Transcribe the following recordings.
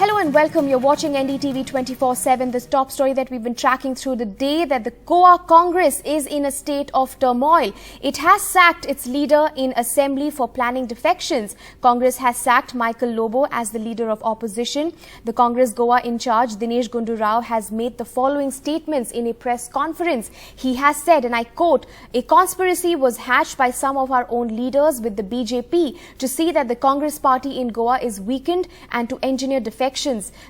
Hello and welcome. You're watching NDTV 24/7. This top story that we've been tracking through the day, that the Goa Congress is in a state of turmoil. It has sacked its leader in assembly for planning defections. Congress has sacked Michael Lobo as the leader of opposition. The Congress Goa in charge, Dinesh Gundu Rao, has made the following statements in a press conference. He has said, and I quote, "A conspiracy was hatched by some of our own leaders with the BJP to see that the Congress party in Goa is weakened and to engineer defections.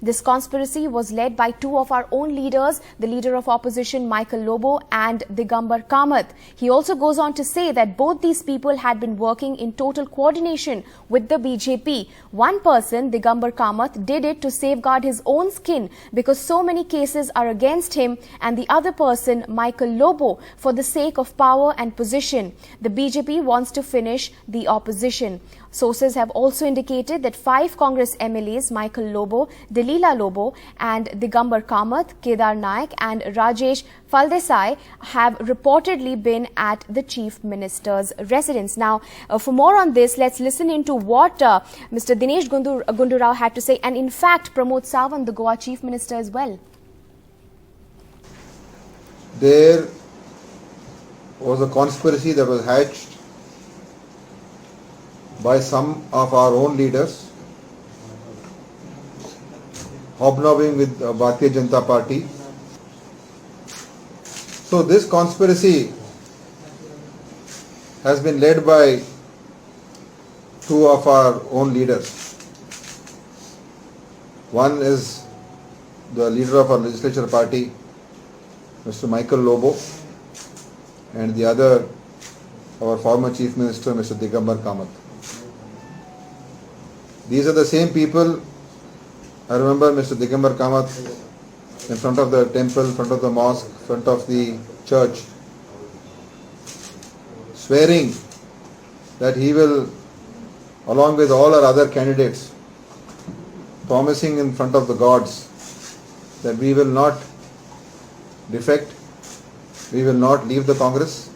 This conspiracy was led by two of our own leaders, the leader of opposition Michael Lobo and Digambar Kamat." He also goes on to say that both these people had been working in total coordination with the BJP. One person, Digambar Kamat, did it to safeguard his own skin because so many cases are against him, and the other person, Michael Lobo, for the sake of power and position. The BJP wants to finish the opposition. Sources have also indicated that 5 Congress MLAs, Michael Lobo, Delila Lobo and Digambar Kamat, Kedar Naik and Rajesh Faldesai have reportedly been at the Chief Minister's residence. Now, for more on this, let's listen into what Mr. Dinesh Gundu Rao had to say, and in fact Pramod Sawant, the Goa Chief Minister as well. There was a conspiracy that was hatched by some of our own leaders, hobnobbing with Bharatiya Janata Party. So this conspiracy has been led by two of our own leaders. One is the leader of our legislature party, Mr. Michael Lobo, and the other, our former Chief Minister, Mr. Digambar Kamat. These are the same people. I remember Mr. Digambar Kamat in front of the temple, in front of the mosque, in front of the church, swearing that he will, along with all our other candidates, promising in front of the gods that we will not defect, we will not leave the Congress.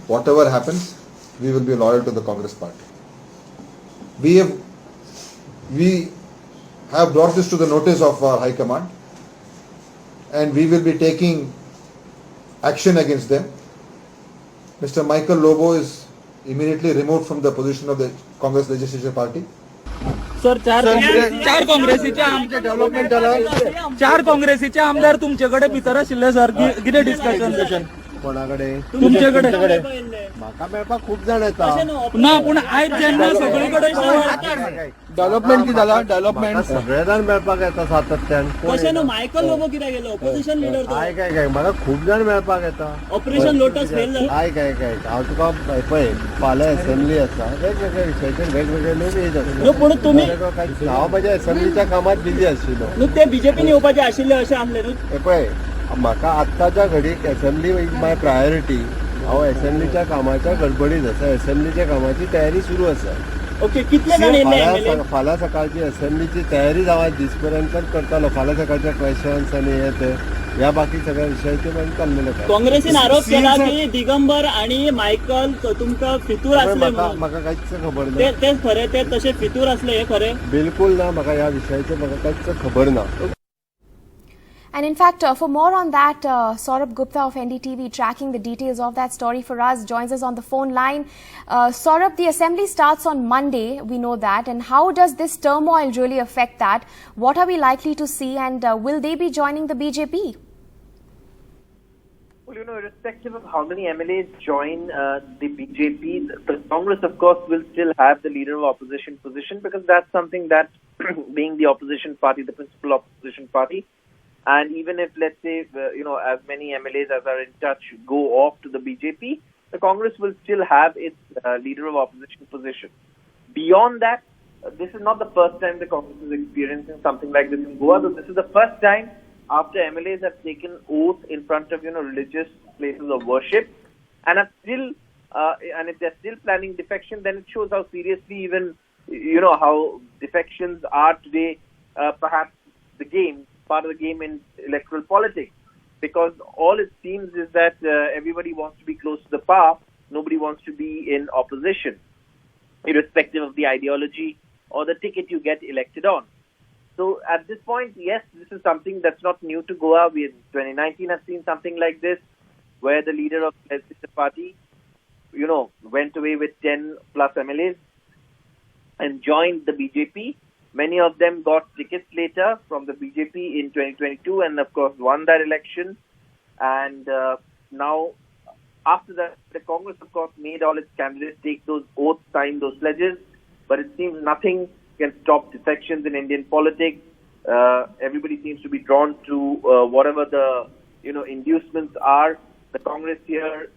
Whatever happens, we will be loyal to the Congress party. We have brought this to the notice of our High Command, and we will be taking action against them. Mr. Michael Lobo is immediately removed from the position of the Congress Legislature Party. Sir चार काँग्रेसीचे आमदार तुमच्याकडे भितर आशिल्ले sir कितें discussion कोणाकडे तुमच्याकडे म्हाका मेळपाक खूप जाण येता ना पूण आयज जेन्ना सगळीकडे डेव्हलपमेंट कितें जाला डेव्हलपमेंट सगळे जाण मेळपाक येता सातत्यान कशें न्हू मायकल लोबो कित्याक गेलो ऑपोजिशन लिडर तो काय म्हाका खूप जाण मेळपाक येता ऑपरेशन लोटस फेल जालें काय हांव तुका पळय फाल्यां असेंब्ली आसा वेगवेगळ्या विशयाचेर वेगवेगळे लोक येत आसतात पूण तुमी हांव म्हाज्या असेंब्लीच्या कामात बिजी आशिल्लो न्हू ते बीजेपीन येवपाचे आशिल्ले अशें आसलें न्हू पळय म्हाका आत्ताच्या घडीक असेंब्ली इज माय प्रायोरिटी. हांव असेंब्लीच्या कामाच्या गडबडीत आसा. असेंब्लीच्या कामाची तयारी सुरू आसा. ओके कितले जाण येयले फाल्यां सकाळची असेंब्लीची तयारी हांव दीस पर्यंत करतालो. फाल्यां सकाळचे क्वेश्चन्स आनी हे ते ह्या बाकी सगळ्या विशयाचे मागीर चाललेले. काँग्रेसीन आरोप केला की दिगंबर आणि मायकल तुमकां फितूर आसले. म्हाका कांयच खबर ना. ते खरें ते तशे फितूर आसले हे खरें बिलकुल ना. म्हाका ह्या विशयाचे म्हाका कांयच खबर ना. And in fact, for more on that, Saurabh Gupta of NDTV, tracking the details of that story for us, joins us on the phone line. Saurabh, the assembly starts on Monday, we know that. And how does this turmoil really affect that? What are we likely to see, and will they be joining the BJP? Well, irrespective of how many MLAs join the BJP, the Congress, of course, will still have the leader of opposition position, because that's something that, being the opposition party, the principal opposition party, and even if, let's say, as many MLAs as are in touch go off to the BJP, the Congress will still have its leader of opposition position. Beyond that, this is not the first time the Congress is experiencing something like this in Goa. This is the first time after MLAs have taken oath in front of, religious places of worship, and are still, and if they're still planning defection, then it shows how seriously even, how defections are today, perhaps the game. Part of the game in electoral politics, because all it seems is that everybody wants to be close to the power, nobody wants to be in opposition, irrespective of the ideology or the ticket you get elected on. So at this point, yes, this is something that's not new to Goa. We in 2019 have seen something like this, where the leader of the legislative party, went away with 10 plus MLAs and joined the BJP. Many of them got tickets later from the BJP in 2022 and of course won that election. And now, after that, the Congress of course made all its candidates take those oaths, sign those pledges. But it seems nothing can stop defections in Indian politics. Everybody seems to be drawn to whatever the inducements are. The Congress here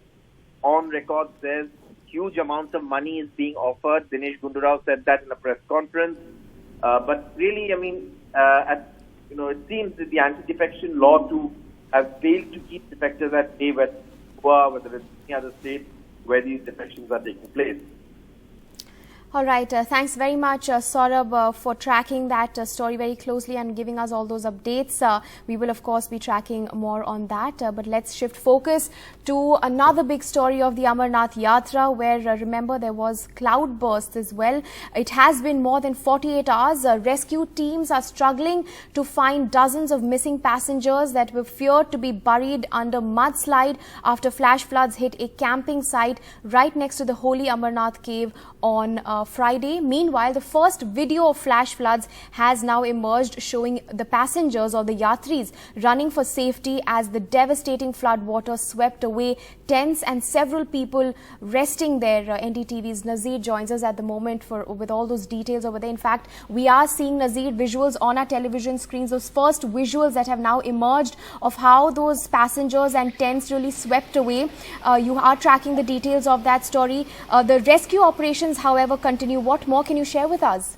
on record says huge amounts of money is being offered. Dinesh Gundurao said that in a press conference. But really, it seems that the anti-defection law to have failed to keep defectors at bay, whether Goa, whether it's any other state where these defections are taking place. All right. Thanks very much, Saurabh, for tracking that story very closely and giving us all those updates. We will, of course, be tracking more on that. But let's shift focus to another big story of the Amarnath Yatra, where, remember, there was cloudburst as well. It has been more than 48 hours. Rescue teams are struggling to find dozens of missing passengers that were feared to be buried under mudslide after flash floods hit a camping site right next to the holy Amarnath cave on Friday. Meanwhile, the first video of flash floods has now emerged, showing the passengers or the yatris running for safety as the devastating flood water swept away tents and several people resting there. NDTV's Nazir joins us at the moment with all those details over there. In fact, we are seeing, Nazir, visuals on our television screens, those first visuals that have now emerged of how those passengers and tents really swept away. You are tracking the details of that story. The rescue operations, however, continue. What more can you share with us?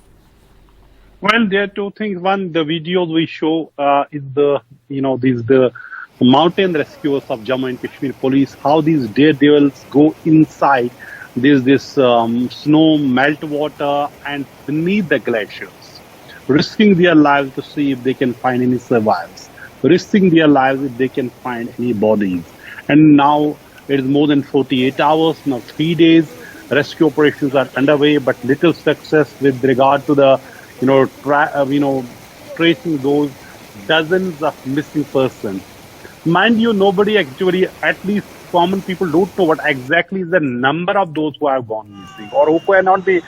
Well, there are two things. One, the videos we show is the mountain rescuers of Jammu and Kashmir police, how these daredevils go inside this snow, melt water and beneath the glaciers, risking their lives to see if they can find any survivors, risking their lives if they can find any bodies. And now it is more than 48 hours, now 3 days. Rescue operations are underway, but little success with regard to the, tracing those dozens of missing persons. Mind you, nobody actually, at least common people, don't know what exactly is the number of those who have gone missing or who cannot be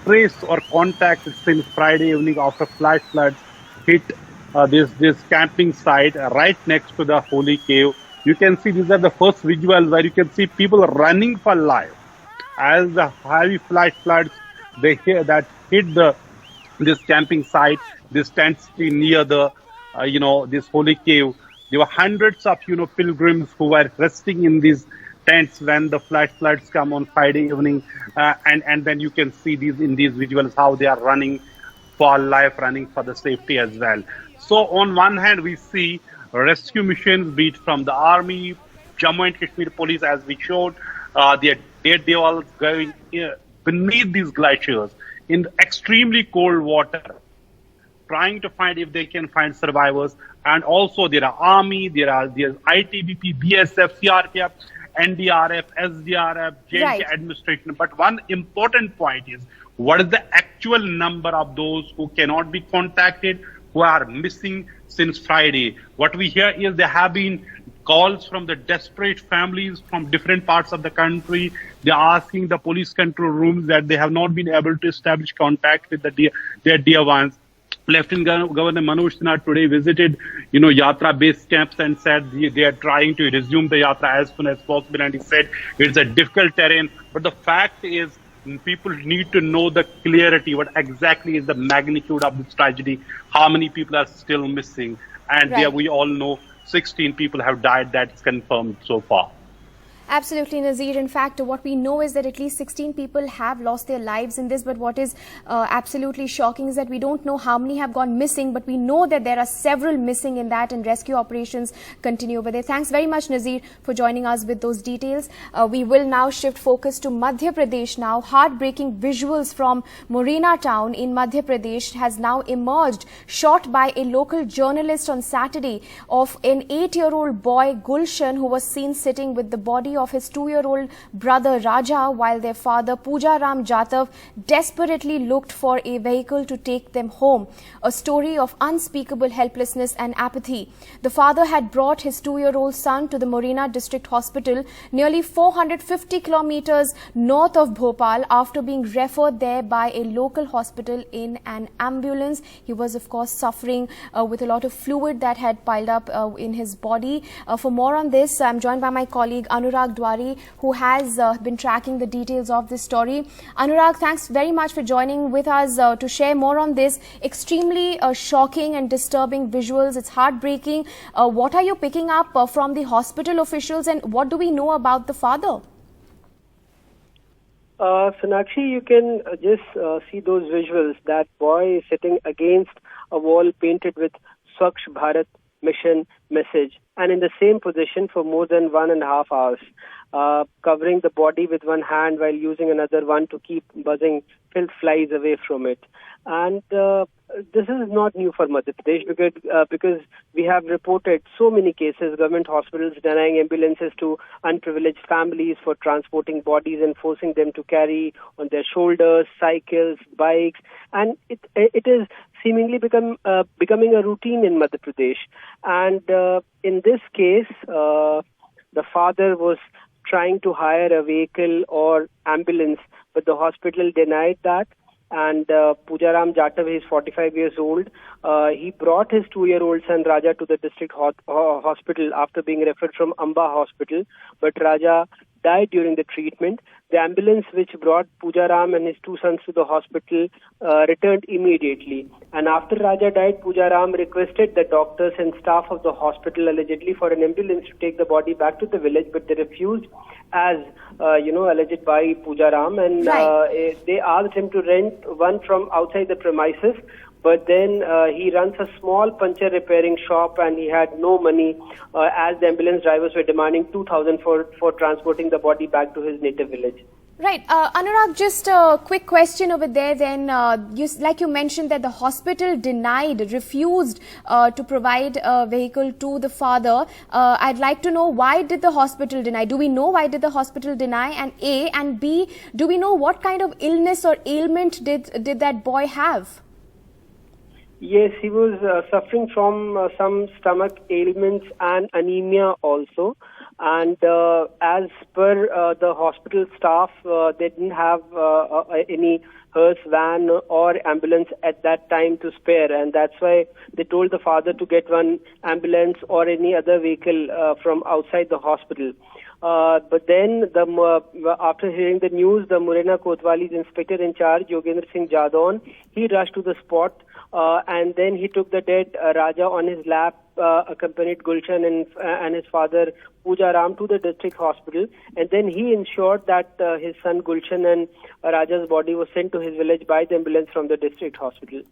traced or contacted since Friday evening after flash floods hit this camping site right next to the holy cave. You can see these are the first visuals where you can see people running for life. As the heavy flash floods hit this camping site, this tent near the this holy cave, there were hundreds of pilgrims who were resting in these tents when the flash floods come on Friday evening, and then you can see in these visuals how they are running for life, running for the safety as well. So on one hand, we see rescue missions, be it from the army, Jammu and Kashmir police, as we showed. They are going beneath these glaciers in extremely cold water, trying to find if they can find survivors. And also there are army, there's ITBP, BSF, CRPF, NDRF, SDRF, JNK administration. But one important point is, what is the actual number of those who cannot be contacted, who are missing since Friday? What we hear is there have been calls from the desperate families from different parts of the country. They are asking the police control rooms that they have not been able to establish contact with their dear ones. Lieutenant Governor Manoj Sinha today visited, Yatra base camps and said they are trying to resume the Yatra as soon as possible. And he said it's a difficult terrain. But the fact is, people need to know the clarity, what exactly is the magnitude of this tragedy, how many people are still missing. And there we all know 16 people have died. That's confirmed so far. Absolutely, Nazir. In fact, what we know is that at least 16 people have lost their lives in this. But what is absolutely shocking is that we don't know how many have gone missing, but we know that there are several missing in that, and rescue operations continue over there. Thanks very much, Nazir, for joining us with those details. We will now shift focus to Madhya Pradesh now. Heartbreaking visuals from Morena town in Madhya Pradesh has now emerged, shot by a local journalist on Saturday, of an 8-year-old boy, Gulshan, who was seen sitting with the body of his 2-year-old brother Raja while their father Puja Ram Jatav desperately looked for a vehicle to take them home. A story of unspeakable helplessness and apathy. The father had brought his 2-year-old son to the Morena District Hospital nearly 450 kilometers north of Bhopal after being referred there by a local hospital in an ambulance. He was of course suffering with a lot of fluid that had piled up in his body. For more on this, I'm joined by my colleague Anurag Dwari, who has been tracking the details of this story. Anurag, thanks very much for joining with us to share more on this. Extremely shocking and disturbing visuals. It's heartbreaking. What are you picking up from the hospital officials, and what do we know about the father? Sonakshi, you can just see those visuals. That boy is sitting against a wall painted with Swachh Bharat mission message, and in the same position for more than 1.5 hours, covering the body with one hand while using another one to keep buzzing filth flies away from it. And this is not new for Madhya Pradesh because we have reported so many cases, government hospitals denying ambulances to unprivileged families for transporting bodies and forcing them to carry on their shoulders, cycles, bikes, and it is seemingly becoming a routine in Madhya Pradesh. And in this case, the father was trying to hire a vehicle or ambulance, but the hospital denied that. And Puja Ram Jatav is 45 years old. He brought his 2-year-old son Raja to the district hospital after being referred from Amba hospital, but Raja died during the treatment. The ambulance which brought Puja Ram and his 2 sons to the hospital returned immediately. And after Raja died, Puja Ram requested the doctors and staff of the hospital allegedly for an ambulance to take the body back to the village, but they refused, as alleged by Puja Ram, and they asked him to rent one from outside the premises. But then he runs a small puncture repairing shop and he had no money as the ambulance drivers were demanding 2,000 for transporting the body back to his native village. Right. Anurag, just a quick question over there then. Like you mentioned that the hospital refused to provide a vehicle to the father. I'd like to know, why did the hospital deny? Do we know why did the hospital deny? And A, and B, do we know what kind of illness or ailment did that boy have? Yes, he was suffering from some stomach ailments and anemia also. And as per the hospital staff, they didn't have any hearse van or ambulance at that time to spare, and that's why they told the father to get one ambulance or any other vehicle from outside the hospital. But then, after hearing the news, the Morena Kotwali's inspector in charge, Yogendra Singh Jadon, he rushed to the spot, and then he took the dead Raja on his lap, accompanied Gulshan and his father Puja Ram to the district hospital, and then he ensured that his son Gulshan and Raja's body was sent to his village by the ambulance from the district hospital.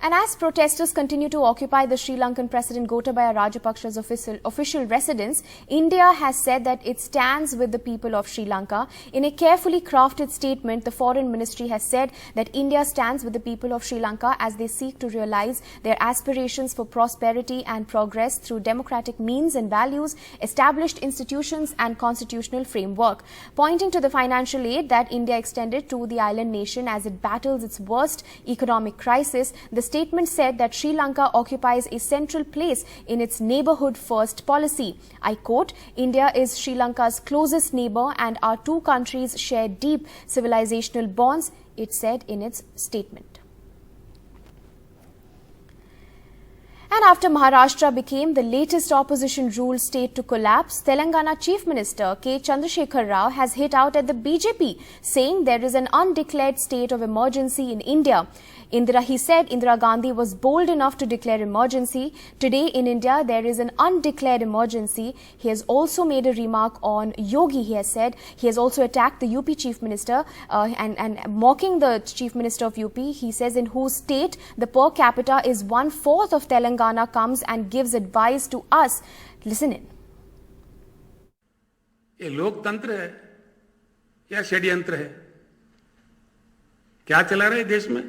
And as protesters continue to occupy the Sri Lankan President Gotabaya Rajapaksa's official residence, India has said that it stands with the people of Sri Lanka. In a carefully crafted statement, the Foreign Ministry has said that India stands with the people of Sri Lanka as they seek to realize their aspirations for prosperity and progress through democratic means and values, established institutions and constitutional framework. Pointing to the financial aid that India extended to the island nation as it battles its worst economic crisis, the statement said that Sri Lanka occupies a central place in its neighbourhood first policy. I quote, "India is Sri Lanka's closest neighbour and our two countries share deep civilizational bonds," it said in its statement. And after Maharashtra became the latest opposition-ruled state to collapse, Telangana Chief Minister K. Chandrasekhar Rao has hit out at the BJP, saying there is an undeclared state of emergency in India. He said Indira Gandhi was bold enough to declare emergency. Today in India, there is an undeclared emergency. He has also made a remark on Yogi. He has said he has also attacked the UP Chief Minister and mocking the Chief Minister of UP. He says in whose state the per capita is 1/4 of Telangana comes and gives advice to us. Listen in. ये लोकतंत्र है या षड्यंत्र है? क्या चला रहा है देश में?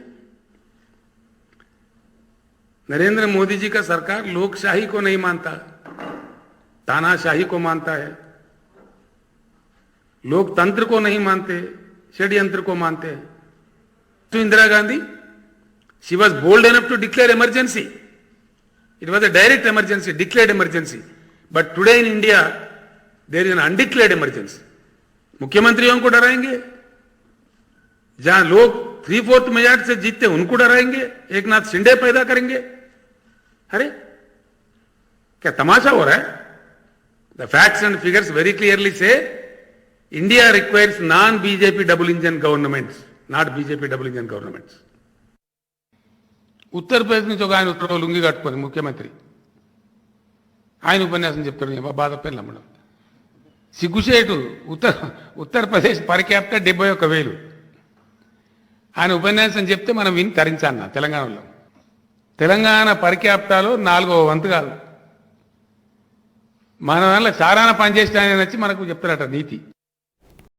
नरेंद्र मोदी जी का सरकार लोकशाही को नहीं मानता, तानाशाही को मानता है। लोग तंत्र को नहीं मानते, षड्यंत्र को मानते हैं. To Indira Gandhi, she was bold enough to declare emergency. It was a direct emergency, declared emergency. But today in India, there is an undeclared emergency. मुख्यमंत्रियों को डराएंगे, जहां लोग 3/4 मेजॉरिटी से जीतते उनको डराएंगे, एक नाथ शिंदे पैदा करेंगे. अरे क्या तमाशा हो रहा है? The facts and figures very clearly say India requires non-BJP double engine governments, not BJP double engine governments. Uttar Pradesh నుంచి ఒక ఆయన ఉత్తర లుంగి కట్టుకొని ముఖ్యమంత్రి ఆయన ఉపన్యాసం చెప్తారు. బాధ పేర్లు అమ్మడం సిగ్గుచేటు. Uttar Pradesh per capital 71,000. ఆయన ఉపన్యాసం చెప్తే మనం విని తరించాలన్న తెలంగాణలో. తెలంగాణ పర్ క్యాపిటల్ 4వ వంతు కాదు. మన వల్ల చారాన పనిచేసిన ఆయన వచ్చి మనకు చెప్తారట నీతి.